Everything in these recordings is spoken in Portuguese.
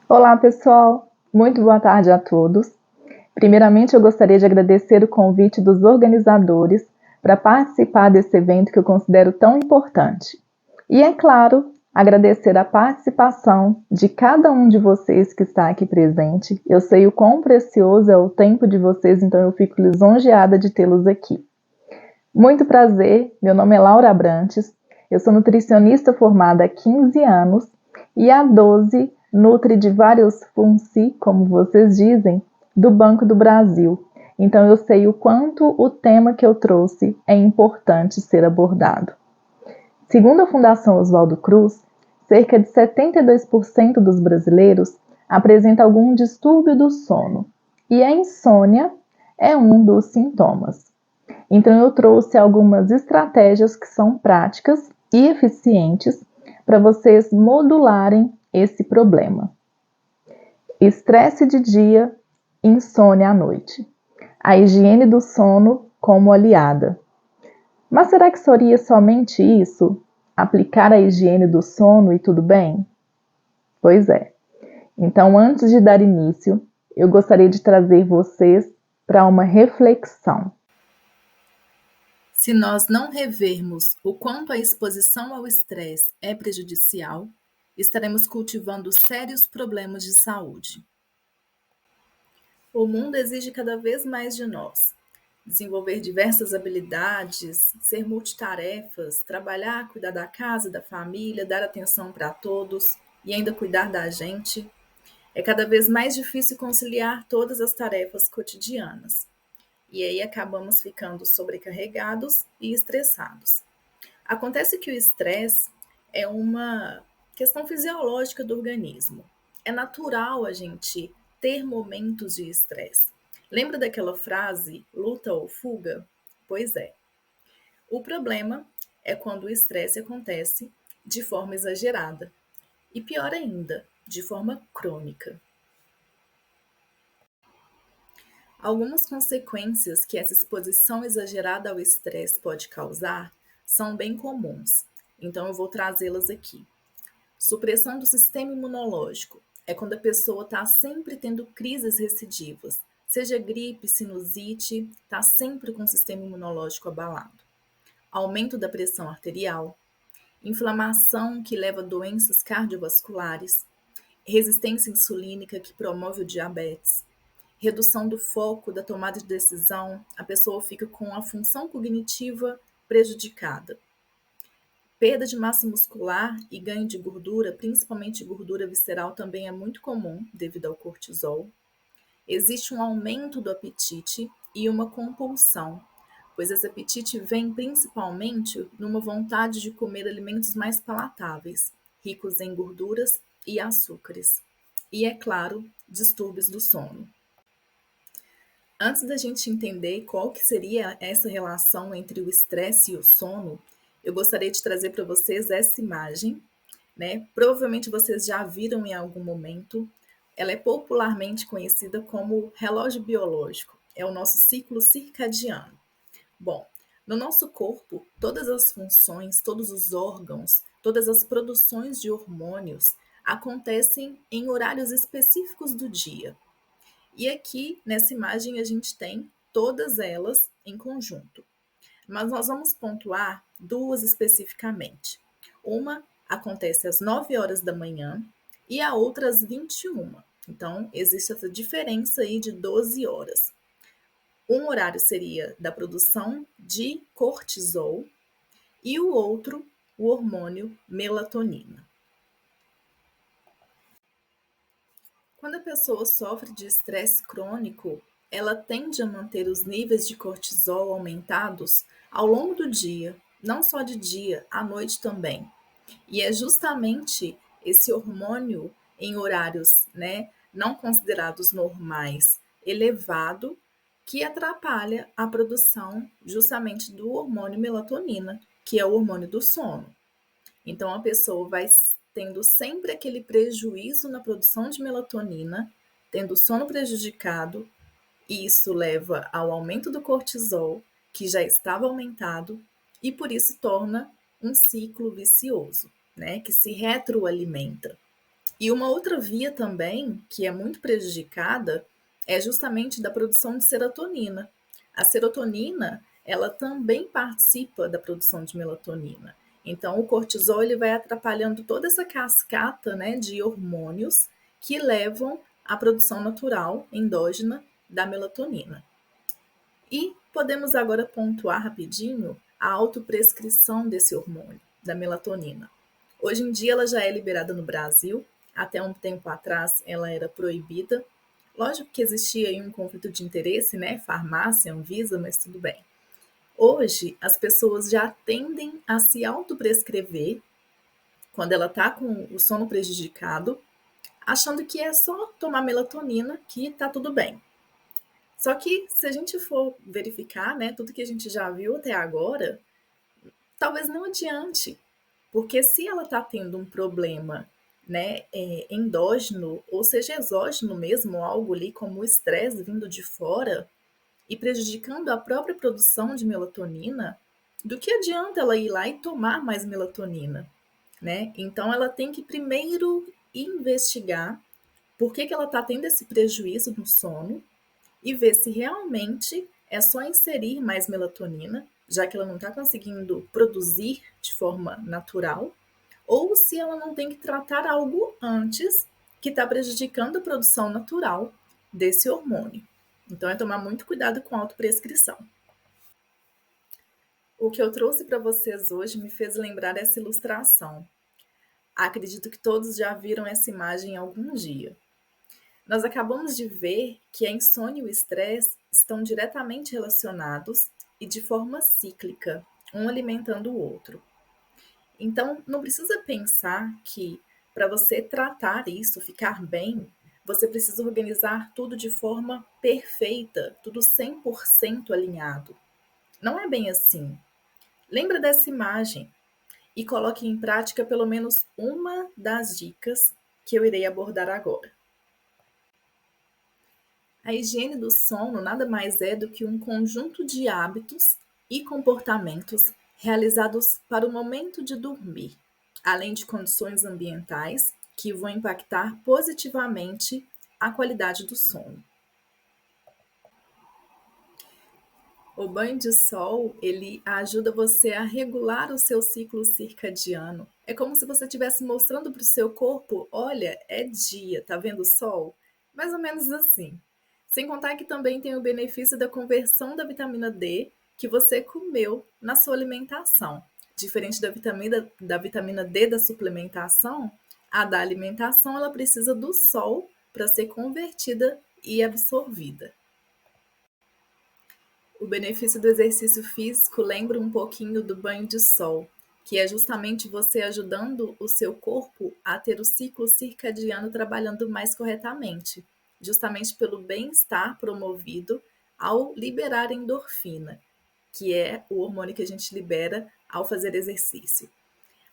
Olá, pessoal! Muito boa tarde a todos. Primeiramente, eu gostaria de agradecer o convite dos organizadores para participar desse evento que eu considero tão importante. E, é claro, agradecer a participação de cada um de vocês que está aqui presente. Eu sei o quão precioso é o tempo de vocês, então eu fico lisonjeada de tê-los aqui. Muito prazer, meu nome é Laura Abrantes, eu sou nutricionista formada há 15 anos e há 12 nutre de vários FUNCI, como vocês dizem, do Banco do Brasil. Então eu sei o quanto o tema que eu trouxe é importante ser abordado. Segundo a Fundação Oswaldo Cruz, cerca de 72% dos brasileiros apresenta algum distúrbio do sono e a insônia é um dos sintomas. Então eu trouxe algumas estratégias que são práticas e eficientes para vocês modularem esse problema. Estresse de dia, insônia à noite. A higiene do sono como aliada. Mas será que seria somente isso? Aplicar a higiene do sono e tudo bem? Pois é. Então, antes de dar início, eu gostaria de trazer vocês para uma reflexão. Se nós não revermos o quanto a exposição ao estresse é prejudicial, estaremos cultivando sérios problemas de saúde. O mundo exige cada vez mais de nós. Desenvolver diversas habilidades, ser multitarefas, trabalhar, cuidar da casa, da família, dar atenção para todos e ainda cuidar da gente. É cada vez mais difícil conciliar todas as tarefas cotidianas. E aí acabamos ficando sobrecarregados e estressados. Acontece que o estresse é uma questão fisiológica do organismo. É natural a gente ter momentos de estresse. Lembra daquela frase, luta ou fuga? Pois é. O problema é quando o estresse acontece de forma exagerada. E pior ainda, de forma crônica. Algumas consequências que essa exposição exagerada ao estresse pode causar são bem comuns, então eu vou trazê-las aqui. Supressão do sistema imunológico é quando a pessoa está sempre tendo crises recidivas, seja gripe, sinusite, está sempre com o sistema imunológico abalado. Aumento da pressão arterial, inflamação que leva a doenças cardiovasculares, resistência insulínica que promove o diabetes, redução do foco da tomada de decisão, a pessoa fica com a função cognitiva prejudicada. Perda de massa muscular e ganho de gordura, principalmente gordura visceral, também é muito comum devido ao cortisol. Existe um aumento do apetite e uma compulsão, pois esse apetite vem principalmente numa vontade de comer alimentos mais palatáveis, ricos em gorduras e açúcares. E, é claro, distúrbios do sono. Antes da gente entender qual que seria essa relação entre o estresse e o sono, eu gostaria de trazer para vocês essa imagem, né? Provavelmente vocês já viram em algum momento. Ela é popularmente conhecida como relógio biológico. É o nosso ciclo circadiano. Bom, no nosso corpo, todas as funções, todos os órgãos, todas as produções de hormônios acontecem em horários específicos do dia. E aqui, nessa imagem, a gente tem todas elas em conjunto. Mas nós vamos pontuar duas especificamente. Uma acontece às 9 horas da manhã e a outra às 21. Então, existe essa diferença aí de 12 horas. Um horário seria da produção de cortisol e o outro, o hormônio melatonina. Quando a pessoa sofre de estresse crônico, ela tende a manter os níveis de cortisol aumentados ao longo do dia, não só de dia, à noite também. E é justamente esse hormônio em horários, né, não considerados normais, elevado, que atrapalha a produção justamente do hormônio melatonina, que é o hormônio do sono. Então a pessoa vai tendo sempre aquele prejuízo na produção de melatonina, tendo o sono prejudicado, e isso leva ao aumento do cortisol, que já estava aumentado, e por isso torna um ciclo vicioso, né, que se retroalimenta. E uma outra via também, que é muito prejudicada, é justamente da produção de serotonina. A serotonina, ela também participa da produção de melatonina. Então, o cortisol ele vai atrapalhando toda essa cascata, né, de hormônios que levam à produção natural endógena da melatonina. E podemos agora pontuar rapidinho a autoprescrição desse hormônio, da melatonina. Hoje em dia ela já é liberada no Brasil, até um tempo atrás ela era proibida. Lógico que existia aí um conflito de interesse, né? Farmácia, Anvisa, mas tudo bem. Hoje as pessoas já tendem a se autoprescrever quando ela está com o sono prejudicado, achando que é só tomar melatonina que está tudo bem. Só que se a gente for verificar, né, tudo que a gente já viu até agora, talvez não adiante, porque se ela está tendo um problema, né, endógeno, ou seja, exógeno mesmo, algo ali como o estresse vindo de fora e prejudicando a própria produção de melatonina, do que adianta ela ir lá e tomar mais melatonina, né? Então ela tem que primeiro investigar por que ela está tendo esse prejuízo no sono e ver se realmente é só inserir mais melatonina, já que ela não está conseguindo produzir de forma natural, ou se ela não tem que tratar algo antes que está prejudicando a produção natural desse hormônio. Então, é tomar muito cuidado com a autoprescrição. O que eu trouxe para vocês hoje me fez lembrar essa ilustração. Acredito que todos já viram essa imagem em algum dia. Nós acabamos de ver que a insônia e o estresse estão diretamente relacionados e de forma cíclica, um alimentando o outro. Então, não precisa pensar que para você tratar isso, ficar bem, você precisa organizar tudo de forma perfeita, tudo 100% alinhado. Não é bem assim. Lembra dessa imagem e coloque em prática pelo menos uma das dicas que eu irei abordar agora. A higiene do sono nada mais é do que um conjunto de hábitos e comportamentos realizados para o momento de dormir, além de condições ambientais que vão impactar positivamente a qualidade do sono. O banho de sol, ele ajuda você a regular o seu ciclo circadiano. É como se você estivesse mostrando para o seu corpo, olha, é dia, tá vendo o sol? Mais ou menos assim. Sem contar que também tem o benefício da conversão da vitamina D que você comeu na sua alimentação. Diferente da vitamina D da suplementação, a da alimentação ela precisa do sol para ser convertida e absorvida. O benefício do exercício físico lembra um pouquinho do banho de sol, que é justamente você ajudando o seu corpo a ter o ciclo circadiano trabalhando mais corretamente, justamente pelo bem-estar promovido ao liberar endorfina, que é o hormônio que a gente libera ao fazer exercício.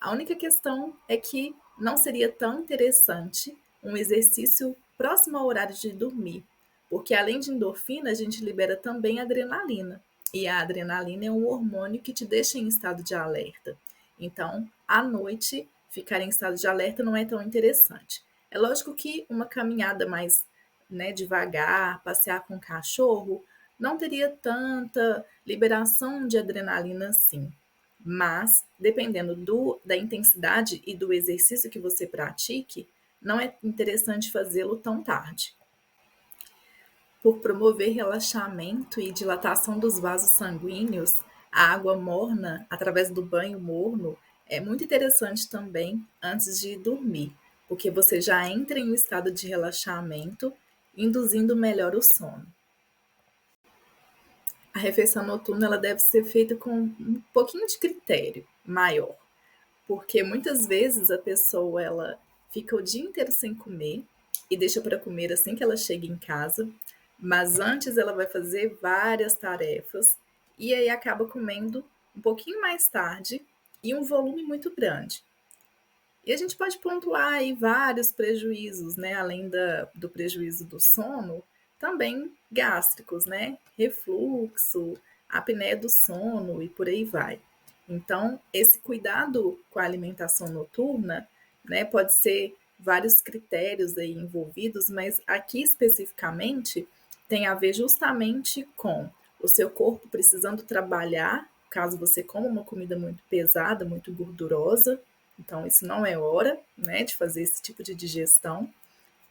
A única questão é que não seria tão interessante um exercício próximo ao horário de dormir, porque além de endorfina, a gente libera também adrenalina. E a adrenalina é um hormônio que te deixa em estado de alerta. Então, à noite, ficar em estado de alerta não é tão interessante. É lógico que uma caminhada mais, né, devagar, passear com o cachorro, não teria tanta liberação de adrenalina assim. Mas, dependendo da intensidade e do exercício que você pratique, não é interessante fazê-lo tão tarde. Por promover relaxamento e dilatação dos vasos sanguíneos, a água morna, através do banho morno, é muito interessante também antes de dormir, porque você já entra em um estado de relaxamento, induzindo melhor o sono. A refeição noturna ela deve ser feita com um pouquinho de critério maior, porque muitas vezes a pessoa ela fica o dia inteiro sem comer e deixa para comer assim que ela chega em casa, mas antes ela vai fazer várias tarefas e aí acaba comendo um pouquinho mais tarde e um volume muito grande. E a gente pode pontuar aí vários prejuízos, né? Além do prejuízo do sono, também gástricos, né? Refluxo, apneia do sono e por aí vai. Então, esse cuidado com a alimentação noturna, né, pode ser vários critérios aí envolvidos, mas aqui especificamente tem a ver justamente com o seu corpo precisando trabalhar, caso você coma uma comida muito pesada, muito gordurosa, então isso não é hora, né, de fazer esse tipo de digestão.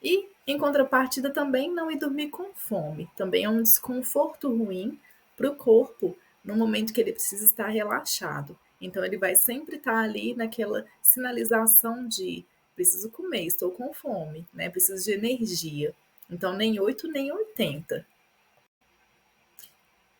E, em contrapartida, também não ir dormir com fome. Também é um desconforto ruim para o corpo no momento que ele precisa estar relaxado. Então, ele vai sempre estar ali naquela sinalização de preciso comer, estou com fome, né? Preciso de energia. Então, nem 8 nem 80.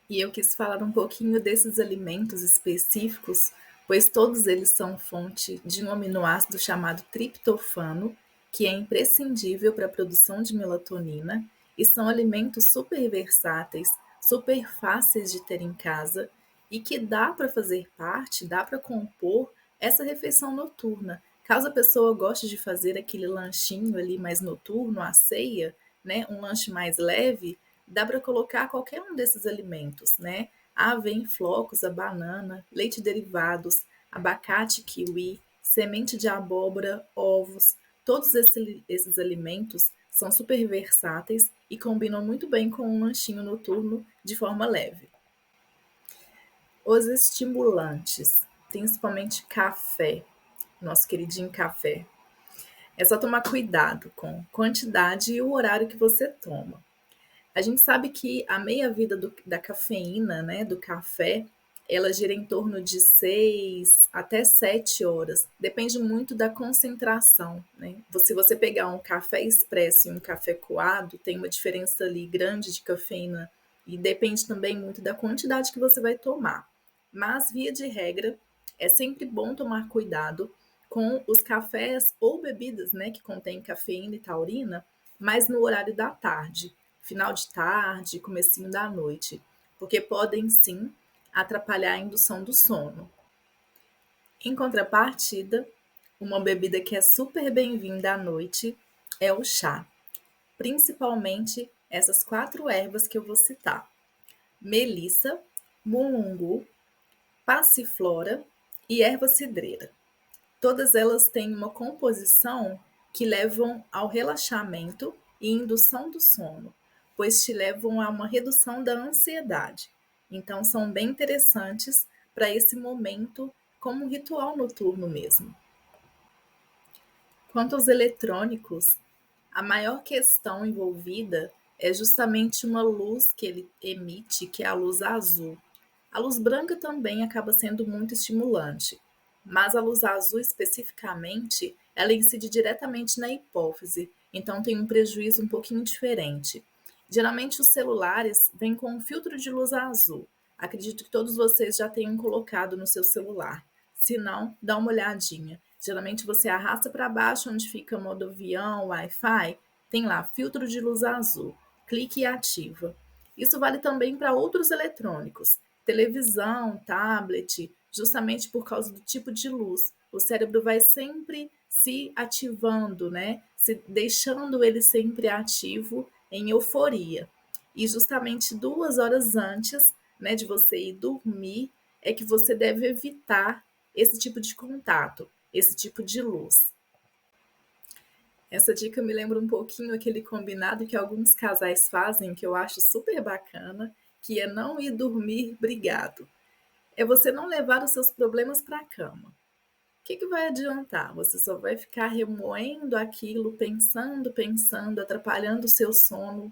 E eu quis falar um pouquinho desses alimentos específicos, pois todos eles são fonte de um aminoácido chamado triptofano, que é imprescindível para a produção de melatonina, e são alimentos super versáteis, super fáceis de ter em casa e que dá para fazer parte, dá para compor essa refeição noturna. Caso a pessoa goste de fazer aquele lanchinho ali mais noturno, a ceia, né, um lanche mais leve, dá para colocar qualquer um desses alimentos, né? A aveia em flocos, a banana, leite derivados, abacate, kiwi, semente de abóbora, ovos. Todos esses alimentos são super versáteis e combinam muito bem com um lanchinho noturno de forma leve. Os estimulantes, principalmente café, nosso queridinho café. É só tomar cuidado com quantidade e o horário que você toma. A gente sabe que a meia-vida da cafeína, né, do café, ela gira em torno de 6 até 7 horas. Depende muito da concentração, né? Se você pegar um café expresso e um café coado, tem uma diferença ali grande de cafeína e depende também muito da quantidade que você vai tomar. Mas, via de regra, é sempre bom tomar cuidado com os cafés ou bebidas, né, que contêm cafeína e taurina, mas no horário da tarde, final de tarde, comecinho da noite, porque podem sim atrapalhar a indução do sono. Em contrapartida, uma bebida que é super bem-vinda à noite é o chá, principalmente essas 4 ervas que eu vou citar: melissa, mulungu, passiflora e erva cidreira. Todas elas têm uma composição que levam ao relaxamento e indução do sono, pois te levam a uma redução da ansiedade. Então, são bem interessantes para esse momento, como um ritual noturno mesmo. Quanto aos eletrônicos, a maior questão envolvida é justamente uma luz que ele emite, que é a luz azul. A luz branca também acaba sendo muito estimulante, mas a luz azul especificamente, ela incide diretamente na hipófise, então tem um prejuízo um pouquinho diferente. Geralmente os celulares vêm com um filtro de luz azul. Acredito que todos vocês já tenham colocado no seu celular. Se não, dá uma olhadinha. Geralmente você arrasta para baixo onde fica modo avião, Wi-Fi, tem lá filtro de luz azul. Clique e ativa. Isso vale também para outros eletrônicos, televisão, tablet, justamente por causa do tipo de luz. O cérebro vai sempre se ativando, né? Se deixando ele sempre ativo em euforia. E justamente 2 horas antes, né, de você ir dormir, é que você deve evitar esse tipo de contato, esse tipo de luz. Essa dica me lembra um pouquinho aquele combinado que alguns casais fazem, que eu acho super bacana, que é não ir dormir brigado. É você não levar os seus problemas para a cama. O que vai adiantar? Você só vai ficar remoendo aquilo, pensando, pensando, atrapalhando o seu sono.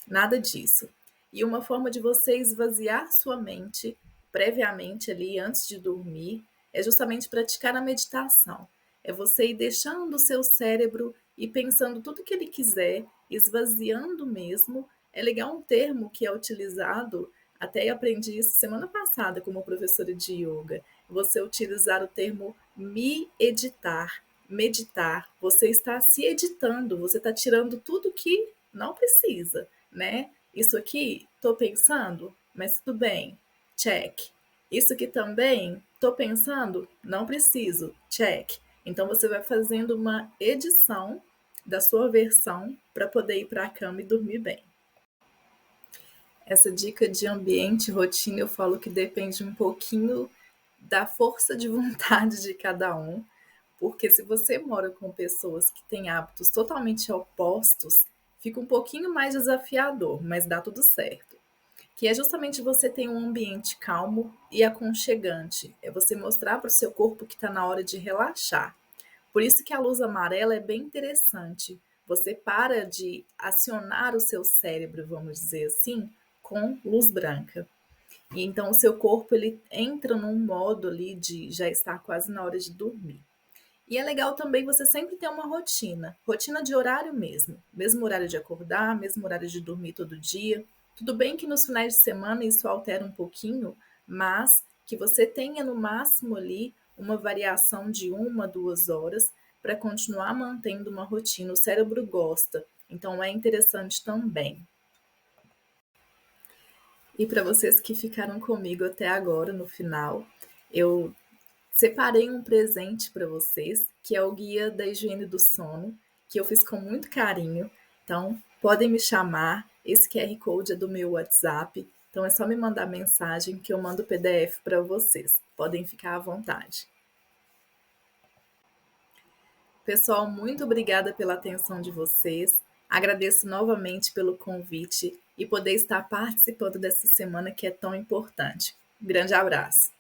Nada disso. E uma forma de você esvaziar sua mente previamente ali antes de dormir é justamente praticar a meditação. É você ir deixando o seu cérebro e pensando tudo que ele quiser, esvaziando mesmo. É legal um termo que é utilizado, até aprendi isso semana passada como professora de yoga. Você utilizar o termo me editar, meditar. Você está se editando, você está tirando tudo que não precisa, né? Isso aqui, tô pensando, mas tudo bem, check. Isso aqui também, tô pensando, não preciso, check. Então você vai fazendo uma edição da sua versão para poder ir para a cama e dormir bem. Essa dica de ambiente, rotina, eu falo que depende um pouquinho da força de vontade de cada um, porque se você mora com pessoas que têm hábitos totalmente opostos, fica um pouquinho mais desafiador, mas dá tudo certo. Que é justamente você ter um ambiente calmo e aconchegante. É você mostrar para o seu corpo que está na hora de relaxar. Por isso que a luz amarela é bem interessante. Você para de acionar o seu cérebro, vamos dizer assim, com luz branca. E então o seu corpo ele entra num modo ali de já estar quase na hora de dormir. E é legal também você sempre ter uma rotina de horário mesmo horário de acordar, mesmo horário de dormir todo dia. Tudo bem que nos finais de semana isso altera um pouquinho, mas que você tenha no máximo ali uma variação de 1, 2 horas para continuar mantendo uma rotina. O cérebro gosta, então é interessante também. E para vocês que ficaram comigo até agora, no final, eu separei um presente para vocês, que é o guia da higiene do sono, que eu fiz com muito carinho. Então, podem me chamar. Esse QR Code é do meu WhatsApp. Então, é só me mandar mensagem que eu mando o PDF para vocês. Podem ficar à vontade. Pessoal, muito obrigada pela atenção de vocês. Agradeço novamente pelo convite e poder estar participando dessa semana que é tão importante. Um grande abraço.